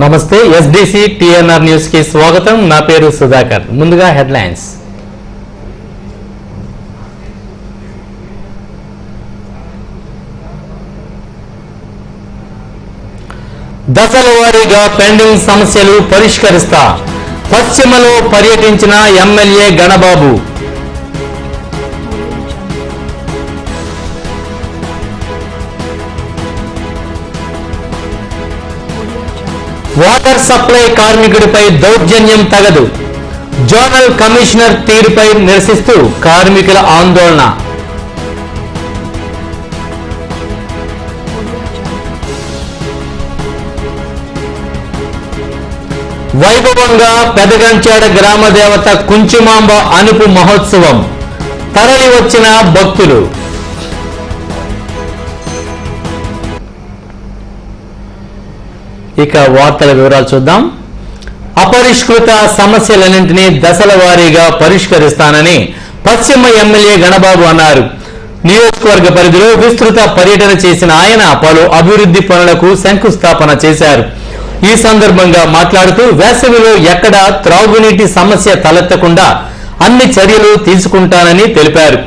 నమస్తే SDC TNR news కి స్వాగతం. నా పేరు సుధాకర్. ముందుగా హెడ్లైన్స్. దశల వారీగా పెండింగ్ సమస్యలు పరిష్కరిస్తా. పశ్చిమలో పర్యటించిన ఎమ్మెల్యే గణబాబు. వాటర్ సప్లై కార్మికుడిపై దౌర్జన్యం తగదు. జోనల్ కమిషనర్ తీరుపై నిరసిస్తూ కార్మికుల ఆందోళన. వైభవంగా పెదగంచాడ గ్రామ దేవత కుంచుమాంబ అనుపు మహోత్సవం. తరలి వచ్చిన భక్తులు. ఇక వార్తల వివరాలు చూద్దాం. అపరిష్కృత సమస్యలన్నింటినీ దశల వారీగా పరిష్కరిస్తానని పశ్చిమ ఎమ్మెల్యే గణబాబు అన్నారు. నియోజకవర్గ పరిధిలో విస్తృత పర్యటన చేసిన ఆయన పలు అభివృద్ధి పనులకు శంకుస్థాపన చేశారు. ఈ సందర్భంగా మాట్లాడుతూ వేసవిలో ఎక్కడా త్రాగునీటి సమస్య తలెత్తకుండా అన్ని చర్యలు తీసుకుంటానని తెలిపారు.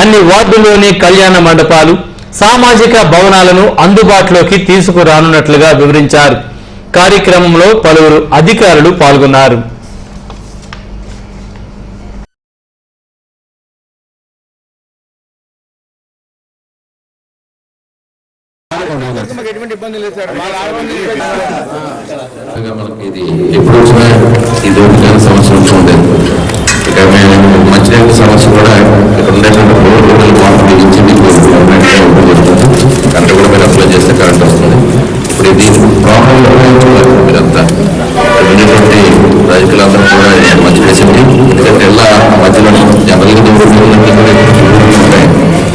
అన్ని వార్డుల్లోని కళ్యాణ మండపాలు, సామాజిక భవనాలను అందుబాటులోకి తీసుకురానున్నట్లుగా వివరించారు. కార్యక్రమంలో పలువురు అధికారులు పాల్గొన్నారు. ఎప్పుడు వచ్చినా ఇది ఒకటి సమస్య ఉంటుంది. ఇక మేము మంచినీటి సమస్య కూడా ఇక్కడ ఉండేటువంటి రోడ్లు వాటర్ ఇచ్చి మీకు కరెంట్ కూడా మీరు అప్లై చేస్తే కరెంట్ వస్తుంది. ఇప్పుడు ఇది ప్రాబ్లం మీరంతా ఉండేటువంటి రైతులందరూ కూడా మంచి వేసింది. ఎందుకంటే ఎలా మధ్యలో జనరల్గా ఉంటాయి.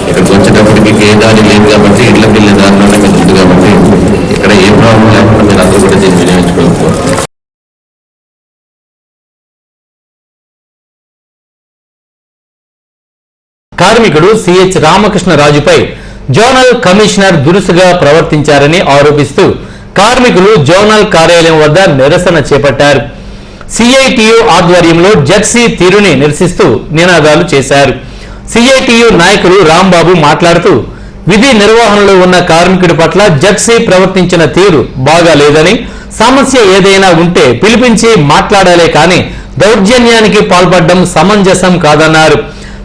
ఇక్కడికి వచ్చేటప్పటికి ఏ దారి లేదు కాబట్టి ఇళ్ళకి వెళ్ళే దారిలోనే మీరు ఉంది కాబట్టి ఇక్కడ ఏ ప్రాబ్లం లేకుండా మీరు అందరూ కూడా దీన్ని వినియోగించుకోవచ్చు. కార్మికుడు సిహెచ్ రామకృష్ణరాజుపై జోనల్ కమిషనర్ దురుసుగా ప్రవర్తించారని ఆరోపిస్తూ కార్మికులు జోనల్ కార్యాలయం వద్ద నిరసన చేపట్టారు. సిఐటియు ఆధ్వర్యంలో జెడ్సీ తీరుని నిరసిస్తూ నినాదాలు చేశారు. సిఐటియు నాయకులు రాంబాబు మాట్లాడుతూ విధి నిర్వహణలో ఉన్న కార్మికుడి పట్ల జెడ్సీ ప్రవర్తించిన తీరు బాగాలేదని, సమస్య ఏదైనా ఉంటే పిలిపించి మాట్లాడాలే కానీ దౌర్జన్యానికి పాల్పడడం సమంజసం కాదన్నారు.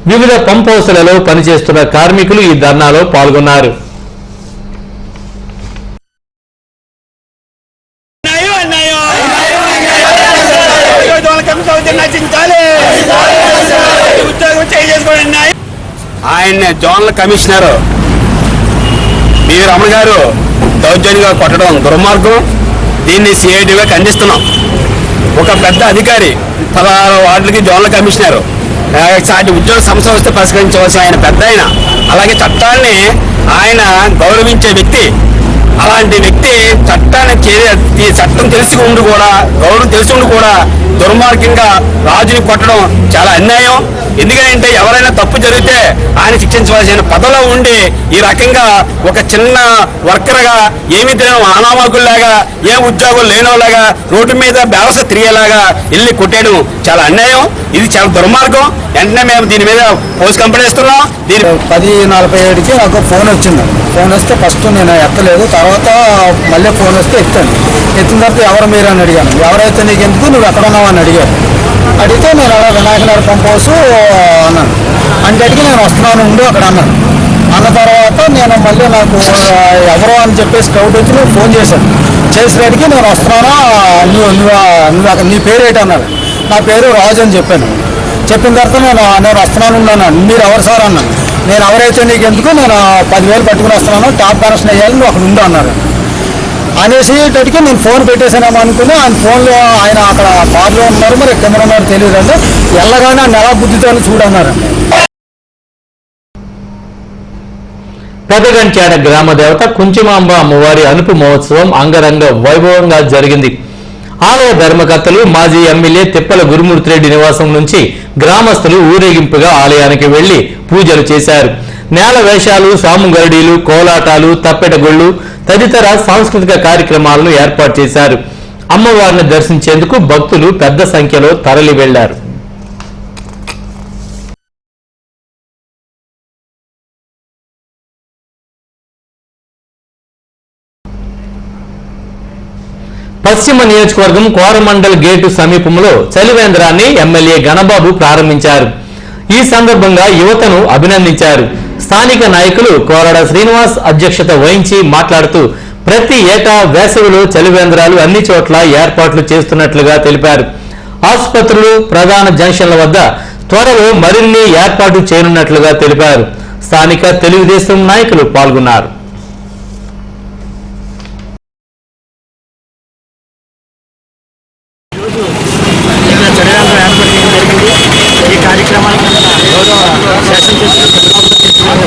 వివిధ పంప్ హౌస్లలో పనిచేస్తున్న కార్మికులు ఈ ధర్నాలో పాల్గొన్నారు. ఆయన జోనల్ కమిషనర్ బి రమణ గారు దౌర్జన్యంగా కొట్టడం దుర్మార్గం. దీన్ని సిఐటిగా ఖండిస్తున్నాం. ఒక పెద్ద అధికారి 16 వార్డులకి జోనల్ కమిషనర్ సాటి ఉద్యోగ సమస్య వస్తే పరిష్కరించవలసిన ఆయన పెద్ద ఆయన, అలాగే చట్టాన్ని ఆయన గౌరవించే వ్యక్తి. అలాంటి వ్యక్తి చట్టం తెలిసి ఉండి కూడా గౌరవం తెలిసి ఉండి కూడా దుర్మార్గంగా రాజుని కొట్టడం చాలా అన్యాయం. ఎందుకంటే ఎవరైనా తప్పు జరిగితే ఆయన శిక్షించవలసిన పదవిలో ఉండి ఈ రకంగా ఒక చిన్న వర్కర్గా ఏమీ తెలియని అనామకుల్లాగా ఏ ఉద్యోగం లేనిలాగా రోడ్డు మీద బేవస తిరిగేలాగా వెళ్ళి కొట్టేయడం చాలా అన్యాయం. ఇది చాలా దుర్మార్గం. వెంటనే మేము దీని మీద పోలీస్ కంప్లైంట్ ఇస్తున్నాం. 10:47కి నాకు ఫోన్ వచ్చింది. ఫోన్ వస్తే ఫస్ట్ నేను ఎత్తలేదు, తర్వాత మళ్ళీ ఫోన్ వస్తే ఎత్తాను. ఎత్తిన తర్వాత ఎవరు మీరు అని అడిగాను. ఎవరైతే నీకు ఎందుకు, నువ్వు ఎక్కడ ఉన్నావు అని అడిగాను. అడిగితే నేను అలా వినాయకనగర్ పంప్ హౌస్ అన్నాను. అంటే నేను వస్తున్నాను ఉండు అక్కడ అన్నాను. అన్న తర్వాత నేను మళ్ళీ నాకు ఎవరో అని చెప్పేసి డౌట్ వచ్చి నువ్వు ఫోన్ చేశాను. చేసినట్టుకి నేను వస్తున్నాను, నువ్వు నీ పేరు ఏంటి అన్నాడు. నా పేరు రాజు అని చెప్పాను. చెప్పిన తర్వాత నేను వస్తున్నాను అన్నాను. మీరు ఎవరు సార్ అన్నాను. నేను ఎవరైతే నీకు ఎందుకు, నేను 10,000 పట్టుకుని వస్తున్నాను, టాప్ కనెక్షన్ వేయాలి, నువ్వు అక్కడ ఉండు అన్నారు. అనేసేటట్టుకి నేను ఫోన్ పెట్టేసానేమో అనుకుని ఆయన ఫోన్లో ఆయన అక్కడ కార్లో ఉన్నారు, మరి కింద ఉన్నారు తెలియదు అంటే వెళ్ళగానే ఆయన ఎలా బుద్ధితో చూడన్నారు. పెదగంచాడ గ్రామ దేవత కుంచుమాంబ అమ్మవారి అనుపు మహోత్సవం అంగరంగ వైభవంగా జరిగింది. ఆలయ ధర్మకర్తలు మాజీ ఎమ్మెల్యే తిప్పల గురుమూర్తిరెడ్డి నివాసం నుంచి గ్రామస్తులు ఊరేగింపుగా ఆలయానికి వెళ్లి పూజలు చేశారు. నేల వేషాలు, సాముగరడీలు, కోలాటాలు, తప్పెటగొళ్లు తదితర సాంస్కృతిక కార్యక్రమాలను ఏర్పాటు చేశారు. అమ్మవారిని దర్శించేందుకు భక్తులు పెద్ద సంఖ్యలో తరలి వెళ్లారు. పశ్చిమ నియోజకవర్గం కోరమండల్ గేటు సమీపంలో చలివేంద్రాన్ని ఎమ్మెల్యే గణబాబు ప్రారంభించారు. ఈ సందర్భంగా యువతను అభినందించారు. స్థానిక నాయకులు కోరడ శ్రీనివాస్ అధ్యక్షత వహించి మాట్లాడుతూ ప్రతి ఏటా వేసవిలో చలివేంద్రాలు అన్ని చోట్ల ఏర్పాట్లు చేస్తున్నట్లుగా తెలిపారు. ఆసుపత్రులు, ప్రధాన జంక్షన్ల వద్ద త్వరలో మరిన్ని ఏర్పాటు చేయనున్నట్లుగా తెలిపారు. స్థానిక తెలుగుదేశం నాయకులు పాల్గొన్నారు. ఈ కార్యక్రమాలను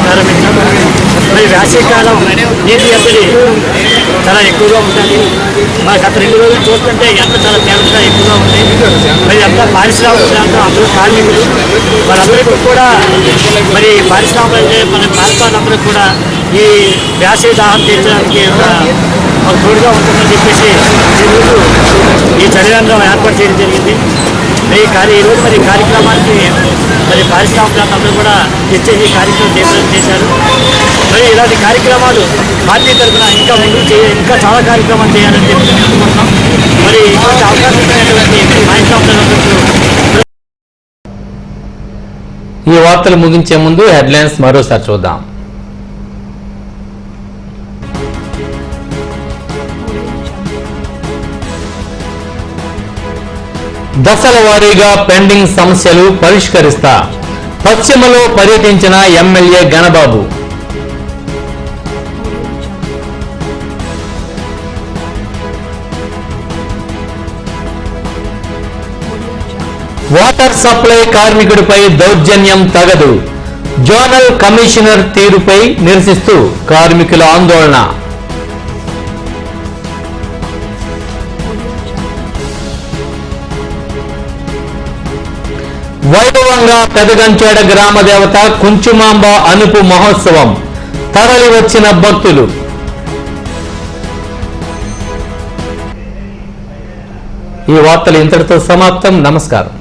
ప్రారంభించాం. మరి వేసవికాలం నీటి ఎద్దడి చాలా ఎక్కువగా ఉంటుంది. మరి గత 2 రోజులు చూస్తుంటే ఎండ చాలా తీవ్రంగా ఎక్కువగా ఉంది. మరి అంతా పారిశ్రామిక ప్రాంతం, అందరూ కార్మికులు, వాళ్ళందరికీ కూడా మరి పారిశ్రామిక మన ప్రాంతాలందరికీ కూడా ఈ వేసవి దాహం తీర్చడానికి ఒక తోడుగా ఉంటుందని చెప్పేసి ఈరోజు ఈ చలివేంద్రం ఏర్పాటు చేయడం జరిగింది. ఈరోజు మరి కార్యక్రమానికి మరి పారిశ్రామికులందరూ కూడా తెచ్చేసి కార్యక్రమం చేశారు. మరి ఇలాంటి కార్యక్రమాలు పార్టీ తరఫున ఇంకా ముందుకు ఇంకా చాలా కార్యక్రమాలు చేయాలని చెప్పి మేము అనుకుంటున్నాం. మరి ఇటువంటి అవకాశం ఇచ్చినటువంటి పారిశ్రామికులందరూ. ఈ వార్తలు ముగించే ముందు హెడ్లైన్స్ మరోసారి చూద్దాం. దశల వారీగా పెండింగ్ సమస్యలు పరిష్కరిస్తా. పశ్చిమలో పర్యటించిన ఎమ్మెల్యే గణబాబు. వాటర్ సప్లై కార్మికుడిపై దౌర్జన్యం తగదు. జోనల్ కమిషనర్ తీరుపై నిరసిస్తూ కార్మికుల ఆందోళన. వైభవంగా పెదగంచేడ గ్రామ దేవత కుంచుమాంబ అనుపు మహోత్సవం. తరలి వచ్చిన భక్తులు. ఈ వార్తలు ఇంతటితో సమాప్తం. నమస్కారం.